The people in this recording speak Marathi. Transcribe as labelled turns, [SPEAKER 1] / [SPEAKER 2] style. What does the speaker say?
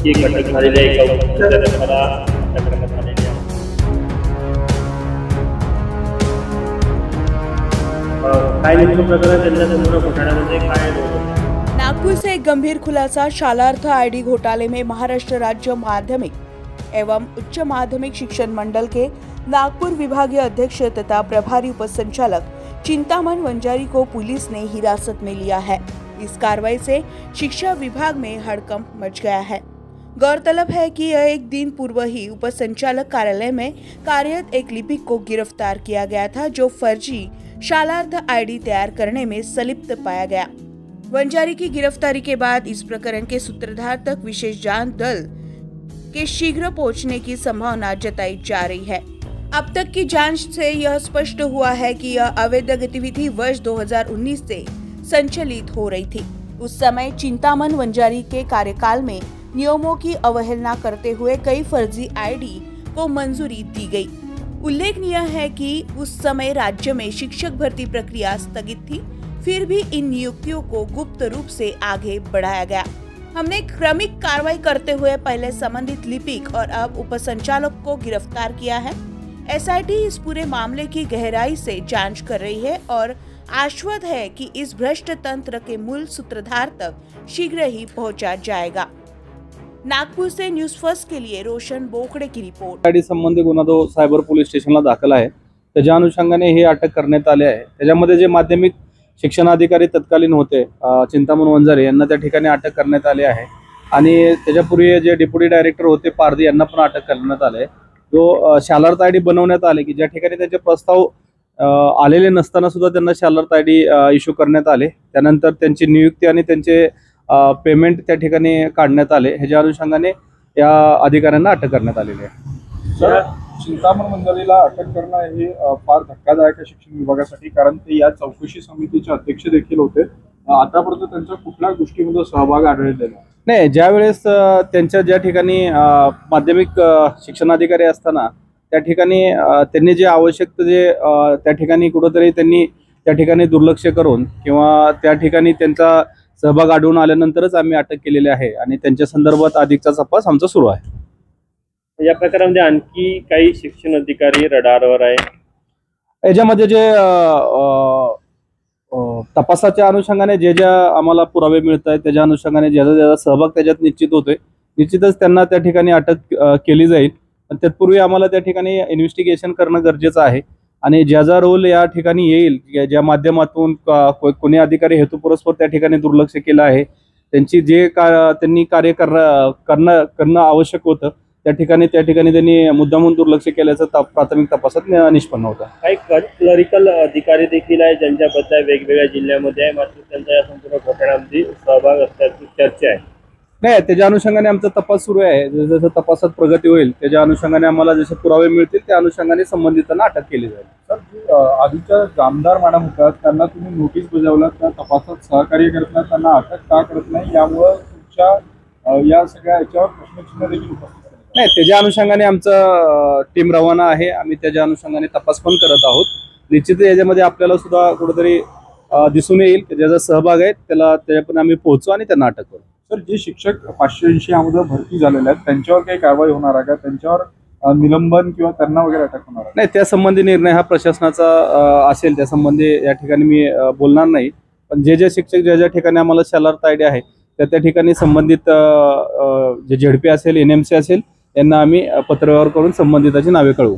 [SPEAKER 1] ही एक अटक झालेली आहे, एका उपविद्यार्थ्याला अटक करण्यात आलेली आहे। काय नेमकं प्रकरण त्यांच्या संपूर्ण घोटाळ्यामध्ये काय होतं?
[SPEAKER 2] नागपुर से एक गंभीर खुलासा। शालार्थ आईडी घोटाले में महाराष्ट्र राज्य माध्यमिक एवं उच्च माध्यमिक शिक्षण मंडल के नागपुर विभागीय अध्यक्ष तथा प्रभारी उपसंचालक चिंतामन वंजारी को पुलिस ने हिरासत में लिया है। इस कार्रवाई से शिक्षा विभाग में हड़कंप मच गया है। गौरतलब है कि यह एक दिन पूर्व ही उपसंचालक कार्यालय में कार्यरत एक लिपिक को गिरफ्तार किया गया था, जो फर्जी शालार्थ आईडी तैयार करने में संलिप्त पाया गया। वंजारी की गिरफ्तारी के बाद इस प्रकरण के सूत्रधार तक विशेष जांच दल के शीघ्र पहुंचने की संभावना जताई जा रही है। अब तक की जांच से यह स्पष्ट हुआ है कि यह अवैध गतिविधि वर्ष 2019 से संचालित हो रही थी। उस समय चिंतामन वंजारी के कार्यकाल में नियमों की अवहेलना करते हुए कई फर्जी आईडी को मंजूरी दी गई। उल्लेखनीय है कि उस समय राज्य में शिक्षक भर्ती प्रक्रिया स्थगित थी, फिर भी इन नियुक्तियों को गुप्त रूप से आगे बढ़ाया गया। हमने क्रमिक कार्रवाई करते हुए पहले संबंधित लिपिक और अब उपसंचालक को गिरफ्तार किया है। एसआईटी इस पूरे मामले की गहराई से जांच कर रही है और आश्वस्त है कि इस भ्रष्ट तंत्र के मूल सूत्रधार तक शीघ्र ही पहुंचा जाएगा। नागपूर से न्यूज फर्स्ट के लिए रोशन बोकडे की रिपोर्ट।
[SPEAKER 3] आईडी संबंधी गुन्हा तो सायबर पोलीस स्टेशनला दाखल आहे। त्याच्या अनुषंगाने हे अटक करण्यात आले आहे। त्याच्यामध्ये जे माध्यमिक शिक्षणाधिकारी तत्कालीन होते चिंतामन वंजारी यांना त्या ठिकाणी अटक करण्यात आली आहे आणि त्याच्यापूर्वी जे डेप्युटी डायरेक्टर होते पारधी यांना पण अटक करण्यात आले। जो शालार्थ आयडी बनवण्यात आले की ज्या ठिकाणी त्याचे प्रस्ताव आलेले नसताना सुद्धा त्यांना शालार्थ आयडी इश्यू करण्यात आले। त्यानंतर त्यांची नियुक्ती आणि त्यांचे पेमेंट त्या ठिकाणी काढण्यात आले। ह्याच्या अनुषंगाने या अधिकाऱ्यांना अटक करण्यात आलेली आहे।
[SPEAKER 4] सर, चिंतामन वंजारीला अटक करणं हे फार धक्कादायक आहे शिक्षण विभागासाठी, कारण ते या चौकशी समितीचे अध्यक्ष देखील होते। आतापर्यंत त्यांच्या कुठल्या गोष्टीमध्ये सहभाग आढळलेला
[SPEAKER 3] नाही। ज्यावेळेस त्यांच्या ज्या ठिकाणी माध्यमिक शिक्षणाधिकारी असताना त्या ठिकाणी त्यांनी जे आवश्यक जे त्या ठिकाणी कुठेतरी त्यांनी त्या ठिकाणी दुर्लक्ष करून किंवा त्या ठिकाणी त्यांचा सहभाग आढळून आल्यानंतरच आम्ही अटक केलेली आहे आणि त्यांच्या संदर्भात अधिकचा तपास आमचा सुरू आहे।
[SPEAKER 1] या प्रकारामध्ये आणखी काही शिक्षण अधिकारी रडारवर आहे।
[SPEAKER 3] याच्यामध्ये जे तपासाच्या अनुषंगाने जे आम्हाला पुरावे मिळत आहेत त्याच्या अनुषंगाने ज्याचा सहभाग त्याच्यात निश्चित होतोय, निश्चितच त्यांना त्या ठिकाणी अटक केली जाईल। पण तत्पूर्वी आम्हाला त्या ठिकाणी इन्व्हेस्टिगेशन करणं गरजेचं आहे आणि ज्याचा रोल या ठिकाणी येईल, ज्या माध्यमातून कोणी अधिकारी हेतुपुरस्पर त्या ठिकाणी दुर्लक्ष केलं आहे, त्यांची जे त्यांनी कार्य करणं आवश्यक होतं त्या ठिकाणी त्यांनी मुद्दामून दुर्लक्ष केल्याचं प्राथमिक तपासात निष्पन्न होतं।
[SPEAKER 1] काही क्लरिकल अधिकारी देखील आहे ज्यांच्याबद्दल वेगवेगळ्या जिल्ह्यामध्ये आहे, मात्र त्यांचा या संपूर्ण घोटाळ्यामध्ये सहभाग असल्याची चर्चा आहे।
[SPEAKER 3] नाही, त्याच्या अनुषंगाने आमचा तपास सुरू आहे। जसं तपासात प्रगती होईल त्याच्या अनुषंगाने आम्हाला जसे पुरावे मिळतील त्या अनुषंगाने संबंधितांना अटक केली जाईल।
[SPEAKER 4] सर, आधीच्या जामदार मॅडम होत्या त्यांना तुम्ही नोटीस बजावलात, त्या तपासात सहकार्य करत नाही, त्यांना अटक का करत नाही, यामुळे तुमच्या या सगळ्या याच्यावर प्रश्नचिन्ह देखील उपस्थित
[SPEAKER 3] नाही। त्याच्या अनुषंगाने आमचं टीम रवाना आहे, आम्ही त्याच्या अनुषंगाने तपास पण करत आहोत। निश्चित याच्यामध्ये आपल्याला सुद्धा कुठेतरी दिसून येईल की ज्याचा सहभाग आहे त्याला पण आम्ही पोहोचू आणि त्यांना अटक करू।
[SPEAKER 4] सर, जे शिक्षक 580 यामध्ये भरती झालेले आहेत त्यांच्यावर काही कारवाई होणार आहे का? त्यांच्यावर निलंबन किंवा त्यांना वगैरे अटक होणार आहे?
[SPEAKER 3] नाही, त्या संबंधी निर्णय हा प्रशासनाचा असेल, त्या संबंधी या ठिकाणी मी बोलणार नाही। पण जे शिक्षक ज्या ठिकाणी आम्हाला शालार्थ आयडी आहे त्या ठिकाणी संबंधित जे झेडपी असेल, एनएमसी असेल यांना आम्ही पत्रव्यवहार करून संबंधिताची नावे कळवू।